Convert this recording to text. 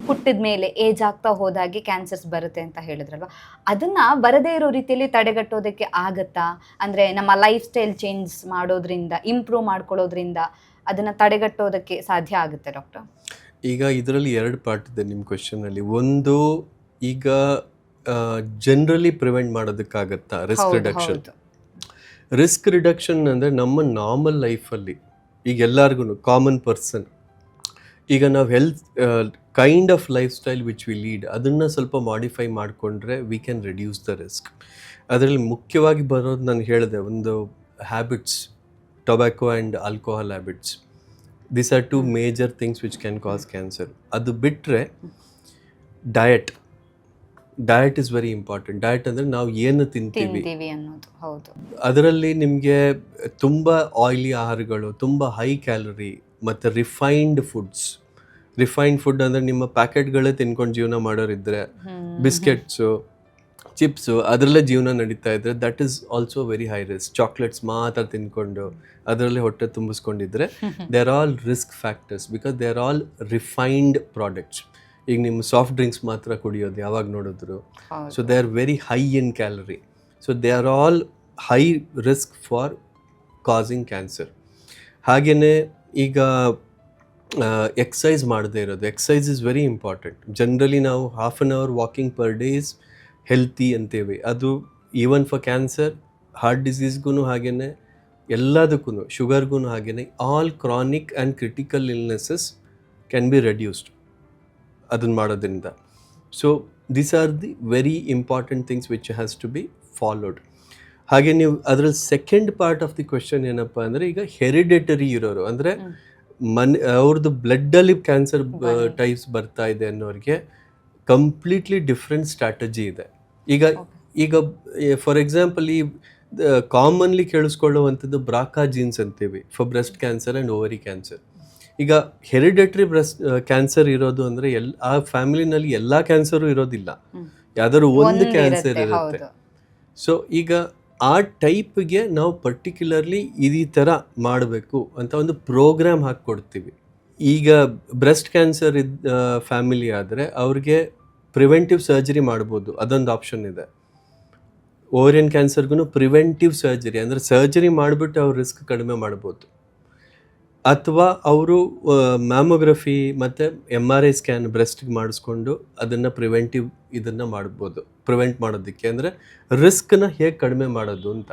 ಹುಟ್ಟಿದ ಮೇಲೆ ಏಜ್ ಆಗ್ತಾ ಹೋದಾಗೆ ಕ್ಯಾನ್ಸರ್ಸ್ ಬರುತ್ತೆ ಅಂತ ಹೇಳಿದ್ರಲ್ವಾ, ಅದನ್ನ ಬರದೇ ಇರೋ ರೀತಿಯಲ್ಲಿ ತಡೆಗಟ್ಟೋದಕ್ಕೆ ಆಗತ್ತಾ? ಅಂದ್ರೆ ನಮ್ಮ ಲೈಫ್ ಸ್ಟೈಲ್ ಚೇಂಜ್ ಮಾಡೋದ್ರಿಂದ, ಇಂಪ್ರೂವ್ ಮಾಡ್ಕೊಳ್ಳೋದ್ರಿಂದ ಅದನ್ನ ತಡೆಗಟ್ಟೋದಕ್ಕೆ ಸಾಧ್ಯ ಆಗುತ್ತೆ ಡಾಕ್ಟರ್? ಈಗ ಇದರಲ್ಲಿ 2 ಪಾರ್ಟ್ ಇದೆ ನಿಮ್ಮ ಕ್ವೆಶ್ಚನಲ್ಲಿ. ಒಂದು, ಈಗ ಜನರಲಿ ಪ್ರಿವೆಂಟ್ ಮಾಡೋದಕ್ಕಾಗತ್ತಾ ರಿಸ್ಕ್ ರಿಡಕ್ಷನ್? ರಿಸ್ಕ್ ರಿಡಕ್ಷನ್ ಅಂದರೆ ನಮ್ಮ ನಾರ್ಮಲ್ ಲೈಫಲ್ಲಿ ಈಗ ಎಲ್ಲರಿಗೂ ಕಾಮನ್ ಪರ್ಸನ್, ಈಗ ನಾವು kind of life style which we lead ಅದನ್ನು ಸ್ವಲ್ಪ ಮಾಡಿಫೈ ಮಾಡಿಕೊಂಡ್ರೆ we can reduce the risk. ಅದರಲ್ಲಿ ಮುಖ್ಯವಾಗಿ ಬರೋದು ನಾನು ಹೇಳಿದೆ, ಒಂದು habits, tobacco and alcohol habits. These are 2 major things which can cause cancer. ಅದು ಬಿಟ್ಟರೆ diet is very important. Diet ಅಂದರೆ ನಾವು ಏನು ತಿಂತೀವಿ ಅನ್ನೋದು. ಹೌದು. ಅದರಲ್ಲಿ ನಿಮಗೆ ತುಂಬ ಆಯಿಲಿ ಆಹಾರಗಳು, ತುಂಬ ಹೈ ಕ್ಯಾಲರಿ ಮತ್ತು ರಿಫೈನ್ಡ್ ಫುಡ್ ಅಂದರೆ ನಿಮ್ಮ ಪ್ಯಾಕೆಟ್ಗಳೇ ತಿನ್ಕೊಂಡು ಜೀವನ ಮಾಡೋರಿದ್ದರೆ, ಬಿಸ್ಕೆಟ್ಸು, ಚಿಪ್ಸು ಅದರಲ್ಲೇ ಜೀವನ ನಡೀತಾ ಇದ್ದರೆ, that is also very high risk. Chocolates ಮಾತ್ರ ತಿನ್ಕೊಂಡು ಅದರಲ್ಲೇ ಹೊಟ್ಟೆ ತುಂಬಿಸ್ಕೊಂಡಿದ್ರೆ they are all risk factors because they are all refined products. ಈಗ ನಿಮ್ಮ ಸಾಫ್ಟ್ ಡ್ರಿಂಕ್ಸ್ ಮಾತ್ರ ಕುಡಿಯೋದು ಯಾವಾಗ ನೋಡಿದ್ರು, so they are very high in calorie, so they are all high risk for causing cancer. ಹಾಗೆಯೇ ಈಗ ಎಕ್ಸಸೈಸ್ ಮಾಡದೇ ಇರೋದು. Exercise is very important. Generally ನಾವು 1/2 an hour walking per day is healthy ಅಂತೇವೆ. ಅದು ಈವನ್ ಫಾರ್ ಕ್ಯಾನ್ಸರ್, ಹಾರ್ಟ್ ಡಿಸೀಸ್ಗೂ ಹಾಗೆಯೇ ಎಲ್ಲದಕ್ಕೂ, ಶುಗರ್ಗೂ ಹಾಗೆಯೇ, all chronic and critical illnesses can be reduced ಅದನ್ನು ಮಾಡೋದ್ರಿಂದ. So these are the very important things which has to be followed. ಹಾಗೆ ನೀವು ಅದರಲ್ಲಿ second part of the question ಏನಪ್ಪ ಅಂದರೆ, ಈಗ ಹೆರಿಡೇಟರಿ ಇರೋರು ಅಂದರೆ ಅವ್ರದ್ದು ಬ್ಲಡ್ಡಲ್ಲಿ ಕ್ಯಾನ್ಸರ್ ಟೈಪ್ಸ್ ಬರ್ತಾ ಇದೆ ಅನ್ನೋರಿಗೆ ಕಂಪ್ಲೀಟ್ಲಿ ಡಿಫ್ರೆಂಟ್ ಸ್ಟ್ರಾಟಜಿ ಇದೆ. ಈಗ ಫಾರ್ ಎಕ್ಸಾಂಪಲ್, ಈ ಕಾಮನ್ಲಿ ಕೇಳಿಸ್ಕೊಳ್ಳುವಂಥದ್ದು ಬ್ರಾಕಾ ಜೀನ್ಸ್ ಅಂತೀವಿ for breast cancer and ovary cancer. ಈಗ ಹೆರಿಡೇಟರಿ ಬ್ರೆಸ್ಟ್ ಕ್ಯಾನ್ಸರ್ ಇರೋದು ಅಂದರೆ ಆ ಫ್ಯಾಮಿಲಿನಲ್ಲಿ ಎಲ್ಲ ಕ್ಯಾನ್ಸರು ಇರೋದಿಲ್ಲ, ಯಾವ್ದಾದ್ರು ಒಂದು ಕ್ಯಾನ್ಸರ್ ಇರುತ್ತೆ. ಸೊ ಈಗ ಆ ಟೈಪ್ಗೆ ನಾವು ಪರ್ಟಿಕ್ಯುಲರ್ಲಿ ಈ ಥರ ಮಾಡಬೇಕು ಅಂತ ಒಂದು ಪ್ರೋಗ್ರಾಮ್ ಹಾಕ್ಕೊಡ್ತೀವಿ. ಈಗ ಬ್ರೆಸ್ಟ್ ಕ್ಯಾನ್ಸರ್ ಫ್ಯಾಮಿಲಿ ಆದರೆ ಅವ್ರಿಗೆ ಪ್ರಿವೆಂಟಿವ್ ಸರ್ಜರಿ ಮಾಡ್ಬೋದು, ಅದೊಂದು ಆಪ್ಷನ್ ಇದೆ. ಓವರಿಯನ್ ಕ್ಯಾನ್ಸರ್ಗೂ ಪ್ರಿವೆಂಟಿವ್ ಸರ್ಜರಿ ಅಂದರೆ ಸರ್ಜರಿ ಮಾಡಿಬಿಟ್ಟು ಅವ್ರ ರಿಸ್ಕ್ ಕಡಿಮೆ ಮಾಡ್ಬೋದು. ಅಥವಾ ಅವರು ಮ್ಯಾಮೋಗ್ರಫಿ ಮತ್ತು MRI ಸ್ಕ್ಯಾನ್ ಬ್ರೆಸ್ಟ್ಗೆ ಮಾಡಿಸ್ಕೊಂಡು ಅದನ್ನು ಪ್ರಿವೆಂಟಿವ್ ಇದನ್ನು ಮಾಡ್ಬೋದು, ಪ್ರಿವೆಂಟ್ ಮಾಡೋದಕ್ಕೆ. ಅಂದರೆ ರಿಸ್ಕ್ನ ಹೇಗೆ ಕಡಿಮೆ ಮಾಡೋದು ಅಂತ.